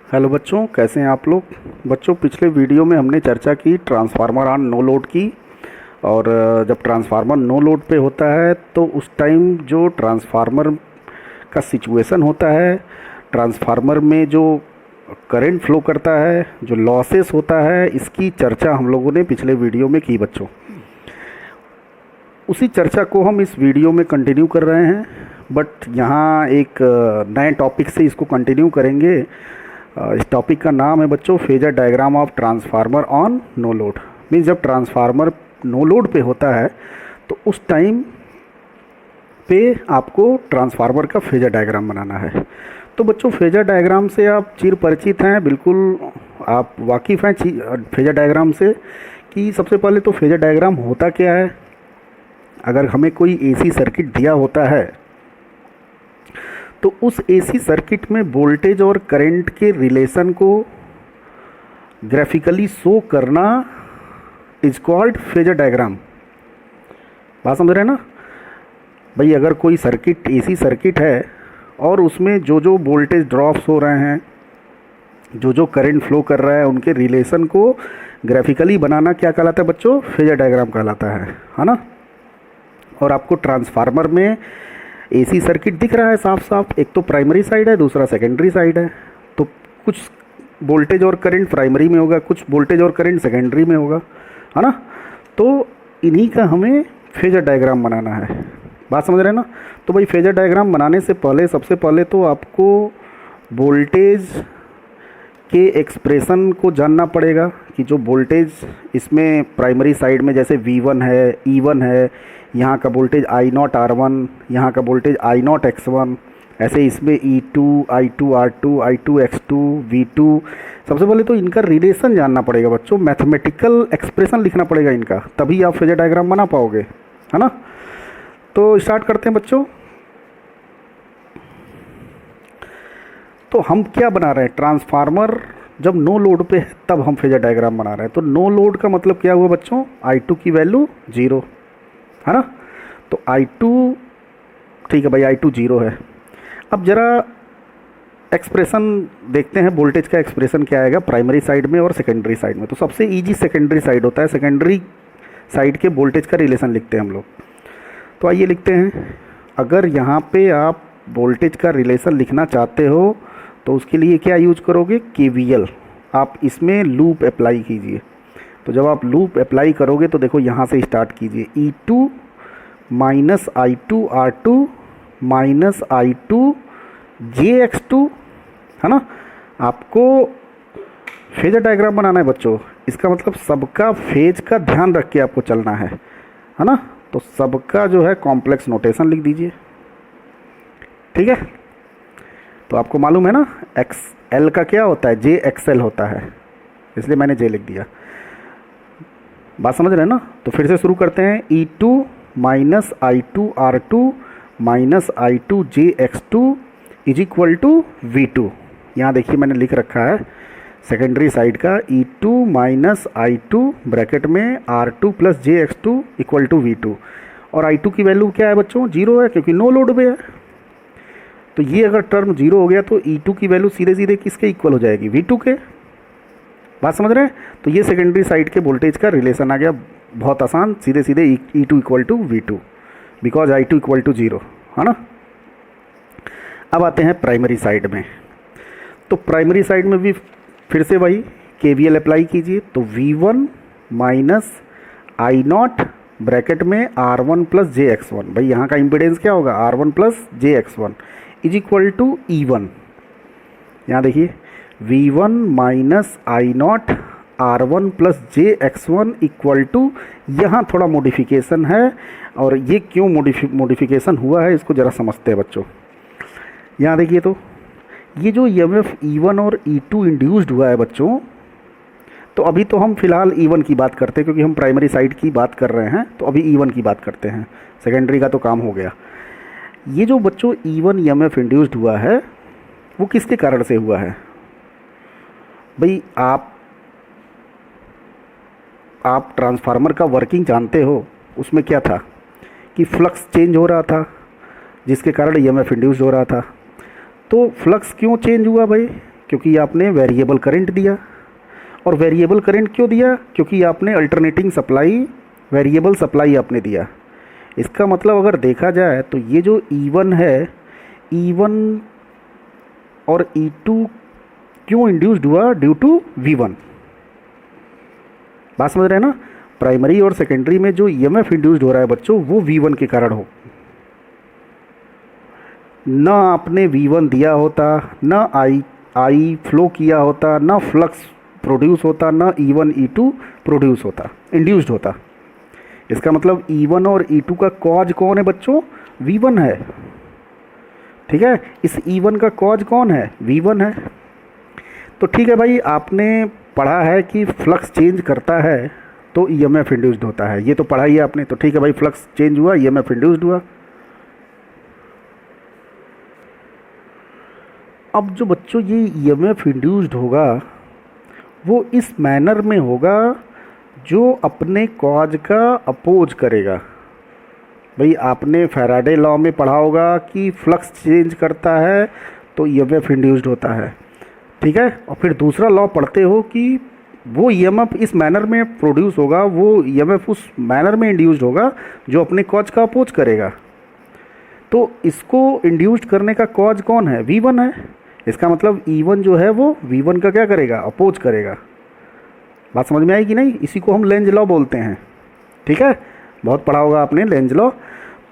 Hello बच्चों, कैसे हैं आप लोग। बच्चों, पिछले वीडियो में हमने चर्चा की ट्रांसफार्मर ऑन नो लोड की। और जब ट्रांसफार्मर नो लोड पे होता है तो उस टाइम जो ट्रांसफार्मर का सिचुएशन होता है, ट्रांसफार्मर में जो करंट फ्लो करता है, जो लॉसेस होता है, इसकी चर्चा हम लोगों ने पिछले वीडियो में की बच्चों। उसी चर्चा को हम इस वीडियो में कंटिन्यू कर रहे हैं, बट यहाँ एक नए टॉपिक से इसको कंटिन्यू करेंगे। इस टॉपिक का नाम है बच्चों phasor diagram of transformer on no load. Means जब ट्रांसफार्मर नो लोड पे होता है तो उस टाइम पे आपको ट्रांसफार्मर का फेजर डायग्राम बनाना है। तो बच्चों, फेजर डायग्राम से आप चिर परिचित हैं, बिल्कुल आप वाकिफ़ हैं फेजर डायग्राम से कि सबसे पहले तो फेजर डायग्राम होता क्या है। अगर हमें कोई एसी सर्किट दिया होता है तो उस एसी सर्किट में वोल्टेज और करंट के रिलेशन को ग्राफिकली शो करना इज कॉल्ड फेजर डायग्राम। बात समझ रहे हैं ना भाई। अगर कोई सर्किट एसी सर्किट है और उसमें जो जो वोल्टेज ड्रॉप्स हो रहे हैं, जो जो करंट फ्लो कर रहा है, उनके रिलेशन को ग्राफिकली बनाना क्या कहलाता है बच्चों? फेजर डायग्राम कहलाता है ना। और आपको ट्रांसफार्मर में एसी सर्किट दिख रहा है साफ साफ, एक तो प्राइमरी साइड है, दूसरा सेकेंडरी साइड है। तो कुछ वोल्टेज और करंट प्राइमरी में होगा, कुछ वोल्टेज और करंट सेकेंडरी में होगा, है ना। तो इन्हीं का हमें फेजर डायग्राम बनाना है। बात समझ रहे हैं ना। तो भाई फेजर डायग्राम बनाने से पहले सबसे पहले तो आपको वोल्टेज के एक्सप्रेशन को जानना पड़ेगा कि जो वोल्टेज इसमें प्राइमरी साइड में जैसे V1 है, E1 है, यहाँ का वोल्टेज I0 R1, यहाँ का वोल्टेज I0 X1, ऐसे इसमें E2, I2 R2, I2 X2, V2। सबसे पहले तो इनका रिलेशन जानना पड़ेगा बच्चों, मैथमेटिकल एक्सप्रेशन लिखना पड़ेगा इनका, तभी आप फेजर डायग्राम बना पाओगे, है ना। तो स्टार्ट करते हैं बच्चों। तो हम क्या बना रहे हैं? ट्रांसफार्मर जब नो लोड पे है तब हम फेजर डायग्राम बना रहे हैं। तो नो लोड का मतलब क्या हुआ बच्चों? I2 की वैल्यू 0, है ना। तो I2 ठीक है भाई, I2 0 है। अब ज़रा एक्सप्रेशन देखते हैं, वोल्टेज का एक्सप्रेशन क्या आएगा प्राइमरी साइड में और सेकेंडरी साइड में। तो सबसे इजी सेकेंडरी साइड होता है। सेकेंडरी साइड के वोल्टेज का रिलेशन लिखते हैं हम लोग। तो आइए लिखते हैं। अगर यहाँ पे आप वोल्टेज का रिलेशन लिखना चाहते हो तो उसके लिए क्या यूज करोगे? KVL। आप इसमें लूप अप्लाई कीजिए। तो जब आप लूप अप्लाई करोगे तो देखो यहाँ से स्टार्ट कीजिए, E2 minus I2 R2 minus I2 JX2, है ना। आपको फेजर डायग्राम बनाना है बच्चों। इसका मतलब सबका फेज का ध्यान रख के आपको चलना है ना। तो सबका जो है कॉम्प्लेक्स नोटेशन लिख दीजिए, ठीक है। तो आपको मालूम है ना XL का क्या होता है? JXL होता है, इसलिए मैंने J लिख दिया। बात समझ रहे हैं ना। तो फिर से शुरू करते हैं। E2 minus I2 R2 minus I2 JX2 is equal to V2। यहाँ देखिए मैंने लिख रखा है सेकेंडरी साइड का E2 माइनस I2 ब्रैकेट में R2 plus JX2 equal to V2। और I2 की वैल्यू क्या है बच्चों? 0 है, क्योंकि नो लोड पे है। तो ये अगर टर्म 0 हो गया तो E2 की वैल्यू सीधे सीधे किसके इक्वल हो जाएगी? V2 के। बात समझ रहे हैं। तो ये सेकेंडरी साइड के वोल्टेज का रिलेशन आ गया, बहुत आसान, सीधे सीधे E2 equal to V2 because I2 equal to 0, है ना। अब आते हैं प्राइमरी साइड में। तो प्राइमरी साइड में भी फिर से वही KVL अप्लाई कीजिए। तो V1 माइनस I0 ब्रैकेट में R1 प्लस JX1। भाई यहाँ का इम्पिडेंस क्या होगा? R1 plus JX1 is equal to E1। यहाँ देखिए V1 minus I0 R1 plus JX1 equal to, यहाँ थोड़ा मॉडिफिकेशन है। और ये क्यों मॉडिफिकेशन हुआ है इसको ज़रा समझते हैं बच्चों। यहाँ देखिए, तो ये जो EMF E1 और E2 इंड्यूस्ड हुआ है बच्चों, तो अभी तो हम फिलहाल E1 की बात करते हैं क्योंकि हम प्राइमरी साइड की बात कर रहे हैं। तो अभी E1 की बात करते हैं, सेकेंडरी का तो काम हो गया। ये जो बच्चों E1 EMF इंड्यूस्ड हुआ है वो किसके कारण से हुआ है? भाई आप ट्रांसफार्मर का वर्किंग जानते हो। उसमें क्या था कि फ्लक्स चेंज हो रहा था जिसके कारण EMF इंड्यूस्ड हो रहा था। तो फ्लक्स क्यों चेंज हुआ भाई? क्योंकि आपने वेरिएबल करंट दिया। और वेरिएबल करंट क्यों दिया? क्योंकि आपने अल्टरनेटिंग सप्लाई, वेरिएबल सप्लाई आपने दिया। इसका मतलब अगर देखा जाए तो ये जो E1 है, E1 और E2 क्यों इंड्यूस्ड हुआ? Due to V1। बात समझ रहे हैं ना? प्राइमरी और सेकेंडरी में जो ईएमएफ इंड्यूस्ड हो रहा है बच्चों, वो V1 के कारण हो। ना आपने V1 दिया होता, ना आई फ्लो किया होता, ना फ्लक्स प्रोड्यूस होता, ना E1 E2 प्रोड्यूस होता, इंड्यूस्ड होता। इसका मतलब E1 और E2 का कॉज कौन है बच्चों? V1 है। ठीक है, इस E1 का कॉज कौन है? V1 है। तो ठीक है भाई, आपने पढ़ा है कि फ्लक्स चेंज करता है तो ईएमएफ इंड्यूस्ड होता है, ये तो पढ़ा ही है आपने। तो ठीक है भाई, फ्लक्स चेंज हुआ, ईएमएफ इंड्यूस्ड हुआ। अब जो बच्चों ये ईएमएफ इंड्यूस्ड होगा वो इस मैनर में होगा जो अपने कॉज का अपोज करेगा। भाई आपने फैराडे लॉ में पढ़ा होगा कि फ्लक्स चेंज करता है तो ईएमएफ इंड्यूस्ड होता है। ठीक है, और फिर दूसरा लॉ पढ़ते हो कि वो ईएमएफ इस मैनर में प्रोड्यूस होगा, वो ईएमएफ उस मैनर में इंड्यूस्ड होगा जो अपने कॉज का अपोज करेगा। तो इसको इंड्यूस्ड करने का कॉज कौन है? V1 है। इसका मतलब E1 जो है वो V1 का क्या करेगा? अपोज करेगा। बात समझ में आई कि नहीं? इसी को हम लेंज लॉ बोलते हैं। ठीक है, बहुत पढ़ा होगा आपने लेंज लॉ।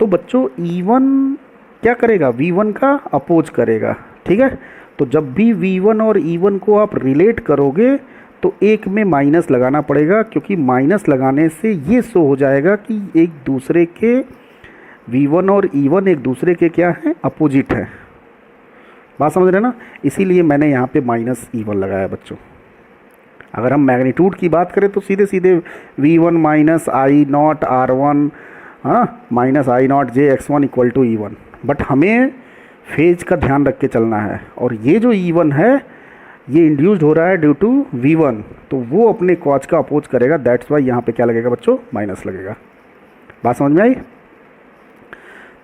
तो बच्चों E1 क्या करेगा? V1 का अपोज करेगा। ठीक है, तो जब भी V1 और E1 को आप रिलेट करोगे तो एक में माइनस लगाना पड़ेगा, क्योंकि माइनस लगाने से ये शो हो जाएगा कि एक दूसरे के V1 और E1 एक दूसरे के क्या हैं? अपोजिट हैं। बात समझ रहे हैं ना? इसीलिए मैंने यहाँ पे माइनस E1 लगाया बच्चों। अगर हम मैग्नीट्यूड की बात करें तो सीधे सीधे V1 minus I0 R1 minus I0 JX1 equal to E1। But हमें फेज का ध्यान रख के चलना है, और ये जो E1 है ये इंड्यूस्ड हो रहा है ड्यू टू V1, तो वो अपने कॉज का अपोज करेगा। दैट्स वाई यहाँ पे क्या लगेगा बच्चों? माइनस लगेगा। बात समझ में आई?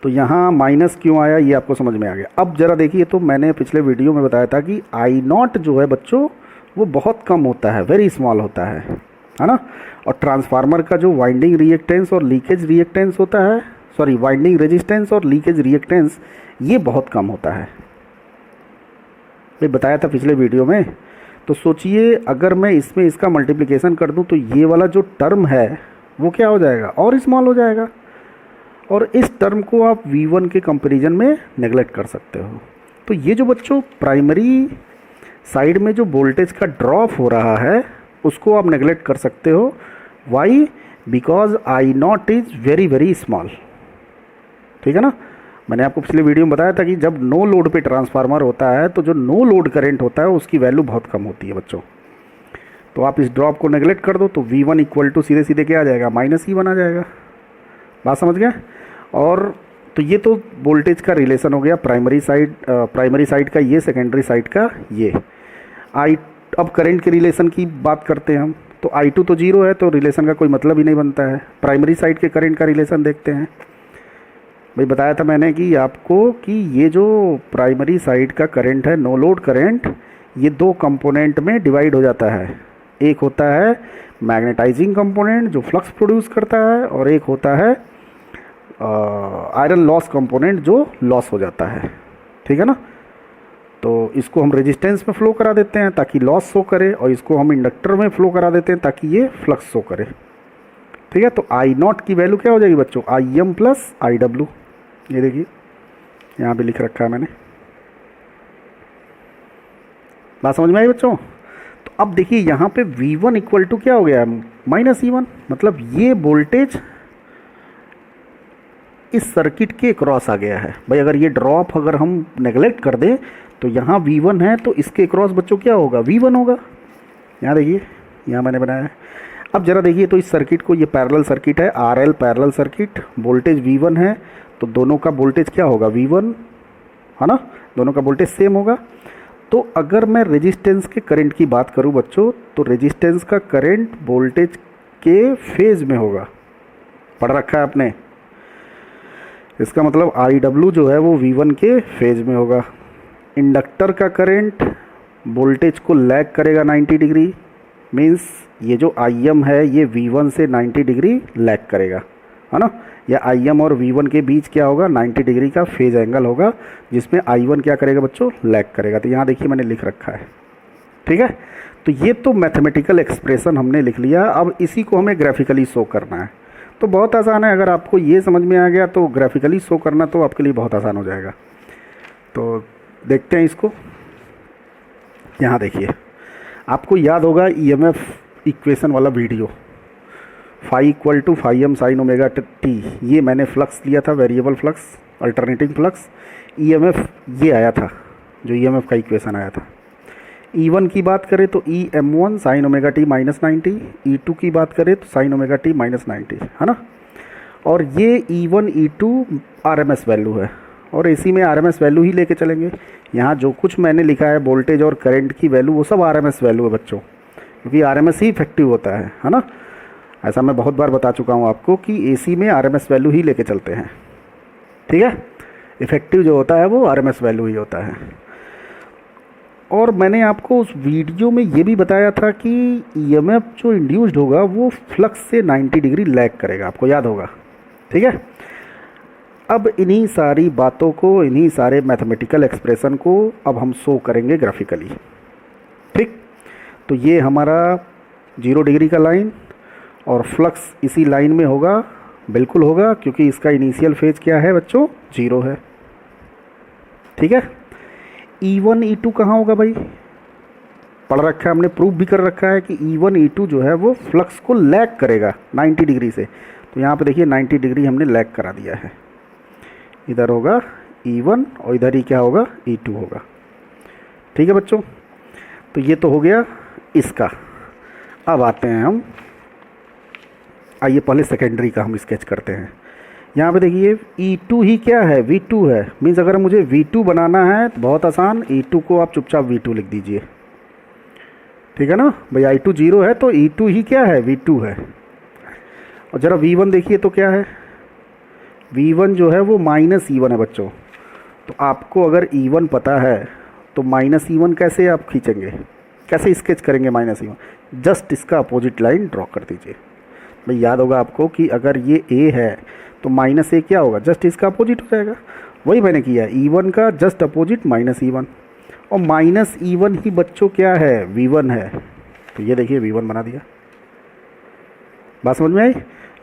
तो यहाँ माइनस क्यों आया ये आपको समझ में आ गया। अब जरा देखिए, तो मैंने पिछले वीडियो में बताया था कि I0 जो है बच्चों वो बहुत कम होता है, वेरी स्मॉल होता है ना। और ट्रांसफार्मर का जो वाइंडिंग रिएक्टेंस और लीकेज रिएक्टेंस होता है, सॉरी वाइंडिंग रेजिस्टेंस और लीकेज रिएक्टेंस, ये बहुत कम होता है। मैं बताया था पिछले वीडियो में। तो सोचिए अगर मैं इसमें इसका मल्टीप्लिकेशन कर दूं तो ये वाला जो टर्म है वो क्या हो जाएगा? और स्मॉल हो जाएगा। और इस टर्म को आप V1 के कंपैरिजन में नेगलेक्ट कर सकते हो। तो ये जो बच्चों प्राइमरी साइड में जो वोल्टेज का ड्रॉप हो रहा है उसको आप नेगलेक्ट कर सकते हो। Why? Because I0 is very very small. ठीक है ना? मैंने आपको पिछले वीडियो में बताया था कि जब नो लोड पे ट्रांसफार्मर होता है तो जो नो लोड करंट होता है उसकी वैल्यू बहुत कम होती है बच्चों। तो आप इस ड्रॉप को नेगलेक्ट कर दो तो V1 इक्वल टू सीधे सीधे क्या आ जाएगा? माइनस E1 आ जाएगा। बात समझ गए? और तो ये तो वोल्टेज का रिलेशन हो गया, प्राइमरी साइड का ये, सेकेंडरी साइड का ये। अब करंट के रिलेशन की बात करते हैं हम। तो I2 तो 0 है, तो रिलेशन का कोई मतलब ही नहीं बनता है। प्राइमरी साइड के करंट का रिलेशन देखते हैं। भाई बताया था मैंने कि आपको कि ये जो प्राइमरी साइड का करंट है, नो लोड करंट, ये दो कंपोनेंट में डिवाइड हो जाता है। एक होता है मैग्नेटाइजिंग कंपोनेंट जो फ्लक्स प्रोड्यूस करता है, और एक होता है आयरन लॉस कंपोनेंट जो लॉस हो जाता है। ठीक है ना? तो इसको हम रेजिस्टेंस में फ्लो करा देते हैं ताकि लॉस शो करे, और इसको हम इंडक्टर में फ्लो करा देते हैं ताकि ये फ्लक्स शो करे। ठीक है, तो I0 की वैल्यू क्या हो जाएगी बच्चों? Im plus IW। ये देखिए यहाँ पे लिख रखा है मैंने। बात समझ में आई बच्चों? तो अब देखिए यहाँ पे V1 इक्वल टू क्या हो गया? Minus E1। मतलब ये वोल्टेज इस सर्किट के क्रॉस आ गया है। भाई अगर ये ड्रॉप अगर हम नेगलेक्ट कर दें तो यहाँ V1 है, तो इसके क्रॉस बच्चों क्या होगा? V1 होगा। यहाँ देखिए, यहाँ मैंने बनाया है। अब जरा देखिए, तो इस सर्किट को, ये पैरेलल सर्किट है, RL parallel circuit, voltage V1 है, तो दोनों का वोल्टेज क्या होगा? V1 है ना, दोनों का वोल्टेज सेम होगा। तो अगर मैं रेजिस्टेंस के करंट की बात करूं बच्चों, तो रेजिस्टेंस का करंट वोल्टेज के फेज में होगा। पढ़ रखा है आपने? इसका मतलब IW जो है वो V1 के फेज में होगा। इंडक्टर का करंट वोल्टेज को लैग करेगा 90 डिग्री, मीन्स ये जो IM है ये V1 से 90 डिग्री लैग करेगा, है ना। या IM और V1 के बीच क्या होगा, 90 डिग्री का फेज एंगल होगा, जिसमें I1 क्या करेगा बच्चों, लैग करेगा। तो यहाँ देखिए मैंने लिख रखा है, ठीक है। तो ये तो मैथमेटिकल एक्सप्रेशन हमने लिख लिया। अब इसी को हमें ग्राफिकली शो करना है, तो बहुत आसान है। अगर आपको ये समझ में आ गया तो ग्राफिकली शो करना तो आपके लिए बहुत आसान हो जाएगा। तो देखते हैं इसको। यहाँ देखिए, आपको याद होगा EMF इक्वेशन वाला video, phi equal to phi m sine omega t, ये मैंने फ्लक्स लिया था, variable flux, alternating flux. EMF ये आया था, जो EMF का इक्वेशन आया था। E1 की बात करें तो EM1 sign omega T minus 90, E2 की बात करें तो साइन ओमेगा टी माइनस 90, है ना। और ये E1 E2 RMS वैल्यू है, और AC में RMS वैल्यू ही लेके चलेंगे। यहाँ जो कुछ मैंने लिखा है वोल्टेज और करंट की वैल्यू, वो सब RMS वैल्यू है बच्चों, क्योंकि RMS ही इफेक्टिव होता है ना। ऐसा मैं बहुत बार बता चुका हूँ आपको कि AC में RMS वैल्यू ही लेके चलते हैं, ठीक है। इफेक्टिव जो होता है वो RMS वैल्यू ही होता है। और मैंने आपको उस वीडियो में ये भी बताया था कि EMF जो इंड्यूस्ड होगा वो फ्लक्स से 90 डिग्री लैग करेगा, आपको याद होगा, ठीक है। अब इन्हीं सारी बातों को, इन्हीं सारे मैथमेटिकल एक्सप्रेशन को अब हम शो करेंगे ग्राफिकली, ठीक। तो ये हमारा 0 डिग्री का लाइन, और फ्लक्स इसी लाइन में होगा, बिल्कुल होगा, क्योंकि इसका इनिशियल फेज क्या है बच्चों, 0 है, ठीक है। E1 E2 कहाँ होगा भाई, पढ़ रखा है हमने, प्रूफ भी कर रखा है कि E1 E2 जो है वो फ्लक्स को लैग करेगा 90 डिग्री से। तो यहाँ पे देखिए 90 डिग्री हमने लैग करा दिया है, इधर होगा E1 और इधर ही क्या होगा, E2 होगा, ठीक है बच्चों। तो ये तो हो गया इसका। अब आते हैं हम, आइए पहले सेकेंडरी का हम स्केच करते हैं। यहाँ पे देखिए E2 ही क्या है, V2 है। मीन्स अगर मुझे V2 बनाना है तो बहुत आसान, E2 को आप चुपचाप V2 लिख दीजिए, ठीक है ना भाई। I2 0 है तो E2 ही क्या है, V2 है। और ज़रा V1 देखिए तो क्या है, V1 जो है वो माइनस E1 है बच्चों। तो आपको अगर E1 पता है तो माइनस E1 कैसे आप खींचेंगे, कैसे स्केच करेंगे माइनस E1, जस्ट इसका अपोजिट लाइन ड्रॉ कर दीजिए भाई। याद होगा आपको कि अगर ये A है तो माइनस A क्या होगा, जस्ट इसका अपोजिट हो जाएगा। वही मैंने किया, E1 का जस्ट अपोजिट माइनस E1, और माइनस E1 ही बच्चों क्या है, V1 है। तो ये देखिए V1 बना दिया, बात समझ में आई।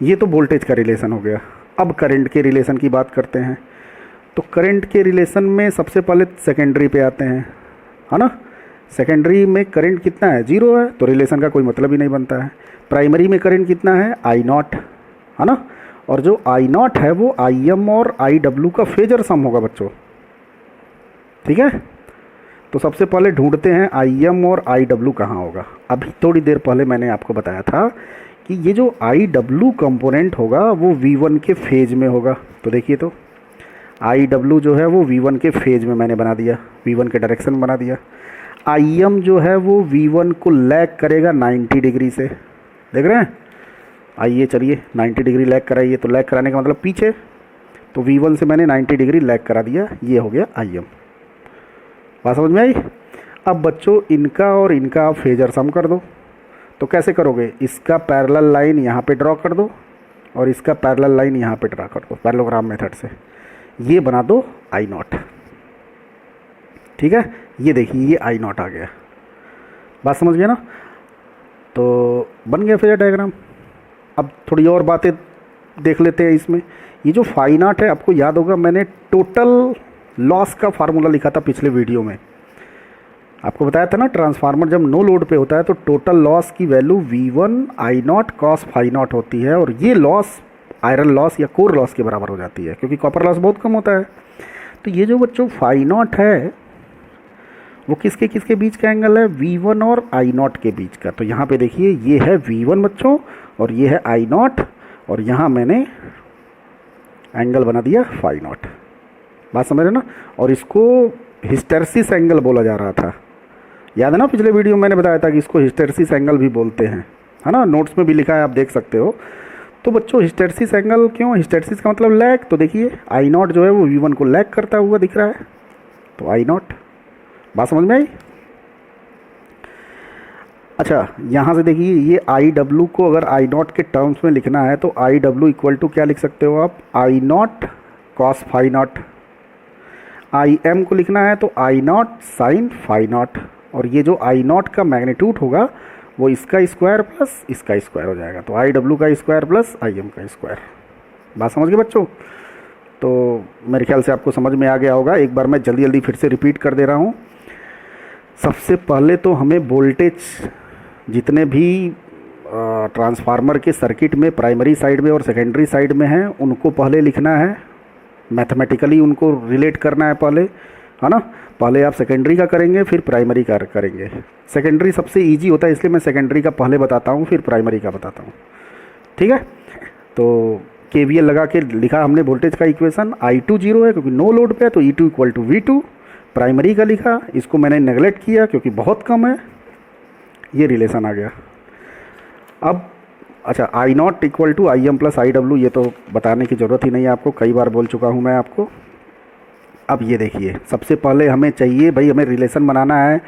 ये तो वोल्टेज का रिलेशन हो गया। अब करंट के रिलेशन की बात करते हैं। तो करंट के रिलेशन में सबसे पहले सेकेंडरी पे आते हैं, है ना। सेकेंडरी में करंट कितना है, 0 है, तो रिलेशन का कोई मतलब ही नहीं बनता है। प्राइमरी में करंट कितना है, I0, है ना। और जो I0 है वो IM और IW का फेजर सम होगा बच्चों, ठीक है। तो सबसे पहले ढूंढते हैं IM और IW कहाँ होगा। अभी थोड़ी देर पहले मैंने आपको बताया था कि ये जो IW कंपोनेंट होगा वो V1 के फेज में होगा। तो देखिए, तो IW जो है वो V1 के फेज में मैंने बना दिया, V1 के डायरेक्शन में बना दिया। IM जो है वो V1 को लैग करेगा 90 डिग्री से, देख रहे हैं। आइए चलिए 90 डिग्री लैग कराइए, तो लैग कराने का मतलब पीछे, तो V1 से मैंने 90 डिग्री लैग करा दिया, ये हो गया IM। बात समझ में आई। अब बच्चों इनका और इनका आप फेजर सम कर दो। तो कैसे करोगे, इसका पैरेलल लाइन यहाँ पे ड्रॉ कर दो और इसका पैरेलल लाइन यहाँ पे ड्रॉ कर दो, पैरेललोग्राम मेथड से। ये बना दो I0, ठीक है। ये देखिए ये I0 आ गया, बात समझ गया ना। तो बन गया फेजर डायग्राम। अब थोड़ी और बातें देख लेते हैं इसमें। ये जो फाई नॉट है, आपको याद होगा मैंने टोटल लॉस का फार्मूला लिखा था पिछले वीडियो में, आपको बताया था ना। ट्रांसफार्मर जब नो लोड पे होता है तो टोटल लॉस की value V1 I0 cos phi naught होती है, और ये लॉस आयरन लॉस या कोर लॉस के बराबर हो जाती है, क्योंकि कॉपर लॉस बहुत कम होता है। तो ये जो बच्चों फाई नॉट है वो किसके किसके बीच का एंगल है, V1 और I0 के बीच का। तो यहाँ पे देखिए ये है V1 बच्चों, और ये है I0, और यहाँ मैंने एंगल बना दिया फाई नॉट, बात समझ रहे ना। और इसको हिस्टेरेसिस एंगल बोला जा रहा था, याद है ना। पिछले वीडियो में मैंने बताया था कि इसको हिस्टेरेसिस एंगल भी बोलते हैं, है ना। नोट्स में भी लिखा है, आप देख सकते हो। तो बच्चों हिस्टेरेसिस एंगल क्यों, हिस्टेरेसिस का मतलब लैग। तो देखिए I0 जो है वो V1 को लैग करता हुआ दिख रहा है, तो I0, बात समझ में आई। अच्छा, यहाँ से देखिए ये आई डब्ल्यू को अगर आई नॉट के टर्म्स में लिखना है तो आई डब्ल्यू इक्वल टू क्या लिख सकते हो आप, I naught cos phi naught. I M को लिखना है तो I naught sine phi naught, और ये जो आई नॉट का मैग्नीट्यूड होगा वो इसका स्क्वायर प्लस इसका स्क्वायर हो जाएगा, तो आई डब्ल्यू का स्क्वायर प्लस आई एम का स्क्वायर। बात समझ गए बच्चों? तो मेरे ख्याल से आपको समझ में आ गया होगा। एक बार मैं जल्दी जल्दी फिर से रिपीट कर दे रहा हूँ। सबसे पहले तो हमें वोल्टेज जितने भी ट्रांसफार्मर के सर्किट में प्राइमरी साइड में और सेकेंडरी साइड में हैं उनको पहले लिखना है, मैथमेटिकली उनको रिलेट करना है पहले, है ना। पहले आप सेकेंडरी का करेंगे फिर प्राइमरी का करेंगे। सेकेंडरी सबसे इजी होता है इसलिए मैं सेकेंडरी का पहले बताता हूँ फिर प्राइमरी का बताता हूँ, ठीक है। तो KVL लगा के लिखा हमने वोल्टेज का इक्वेशन, I2 0 है क्योंकि नो लोड पे है तो E2 equal to V2। Primary का लिखा, इसको मैंने नेगलेक्ट किया क्योंकि बहुत कम है, ये रिलेशन आ गया। अब अच्छा, I naught equal to I M plus I W, ये तो बताने की ज़रूरत ही नहीं है आपको, कई बार बोल चुका हूँ मैं आपको। अब ये देखिए, सबसे पहले हमें चाहिए भाई, हमें रिलेशन बनाना है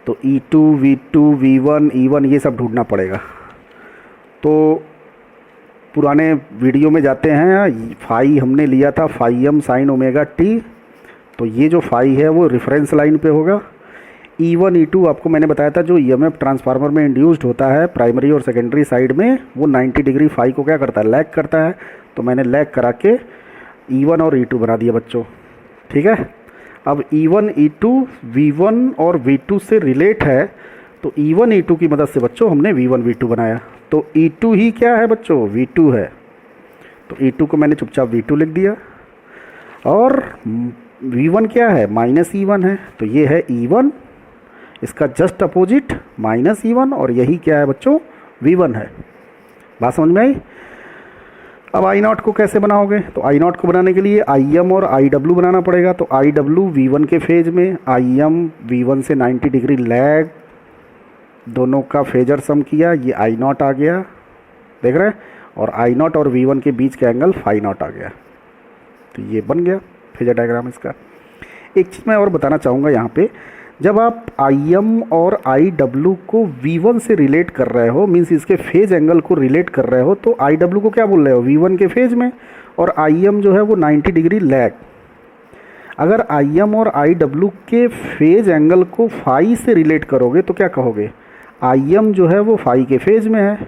तो E2 V2 V1 E1 ये सब ढूंढना पड़ेगा। तो पुराने वीडियो में जाते हैं, फाई हमने लिया था phi m sine omega t, तो ये जो फाई है वो रेफरेंस लाइन पे होगा। E1 E2 आपको मैंने बताया था जो EMF ट्रांसफार्मर में इंड्यूस्ड होता है प्राइमरी और सेकेंडरी साइड में, वो 90 डिग्री फाई को क्या करता है, लैग करता है। तो मैंने लैग करा के E1 और E2 बना दिया बच्चों, ठीक है। अब E1 E2 V1 और V2 से रिलेट है तो E1 E2 की मदद से बच्चों हमने V1 V2 बनाया। तो E2 ही क्या है बच्चों, V2 है, तो E2 को मैंने चुपचाप V2 लिख दिया। और V1 क्या है, माइनस E1 है, तो ये है E1, इसका जस्ट अपोजिट माइनस E1, और यही क्या है बच्चों, V1 है। बात समझ में आई? अब आई नॉट को कैसे बनाओगे, तो आई नॉट को बनाने के लिए आई एम और आई डब्ल्यू बनाना पड़ेगा। तो आई डब्ल्यू V1 के फेज में, आई एम V1 से 90 डिग्री लैग, दोनों का फेजर सम किया, ये आई नॉट आ गया, देख रहे हैं, और आई नॉट और V1 के बीच का एंगल फाई नॉट आ गया। तो ये बन गया फेजर डायग्राम इसका। एक चीज़ मैं और बताना चाहूँगा यहाँ पे, जब आप आई एम और आई डब्ल्यू को V1 से रिलेट कर रहे हो, मीन्स इसके फेज एंगल को रिलेट कर रहे हो, तो आई डब्ल्यू को क्या बोल रहे हो, V1 के फेज में, और आई एम जो है वो 90 डिग्री लैग। अगर आई एम और आई डब्ल्यू के फेज एंगल को फाई से रिलेट करोगे तो क्या कहोगे, आई एम जो है वो फाई के फेज में है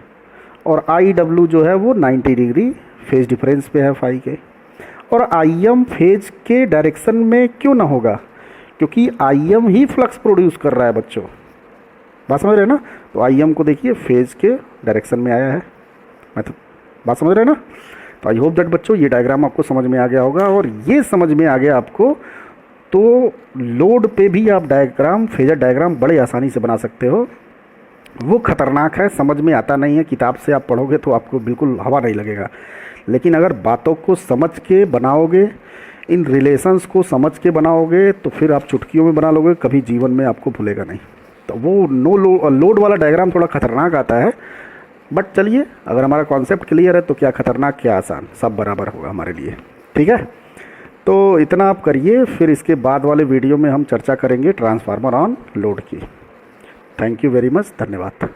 और आई डब्ल्यू जो है वो 90 डिग्री फेज डिफरेंस पे है फाई के। और आई एम फेज के डायरेक्शन में क्यों ना होगा, क्योंकि I am he flux produce कर रहा है बच्चों। बात समझ रहे हैं ना? तो आई एम को देखिए फेज के डायरेक्शन में आया है, मतलब बात समझ रहे हैं ना? तो आई होप दैट बच्चों ये डायग्राम आपको समझ में आ गया होगा। और ये समझ में आ गया आपको तो लोड पे भी आप डायग्राम, फेजर डायग्राम बड़े आसानी से बना सकते हो। वो खतरनाक है, समझ में आता नहीं है, किताब से आप पढ़ोगे तो आपको बिल्कुल हवा नहीं लगेगा, लेकिन अगर बातों को समझ के बनाओगे, इन रिलेशंस को समझ के बनाओगे, तो फिर आप चुटकियों में बना लोगे, कभी जीवन में आपको भूलेगा नहीं। तो वो लोड वाला डायग्राम थोड़ा खतरनाक आता है, बट चलिए, अगर हमारा कॉन्सेप्ट क्लियर है तो क्या खतरनाक क्या आसान, सब बराबर होगा हमारे लिए, ठीक है। तो इतना आप करिए, फिर इसके बाद वाले वीडियो में हम चर्चा करेंगे ट्रांसफार्मर ऑन लोड की। थैंक यू वेरी मच, धन्यवाद।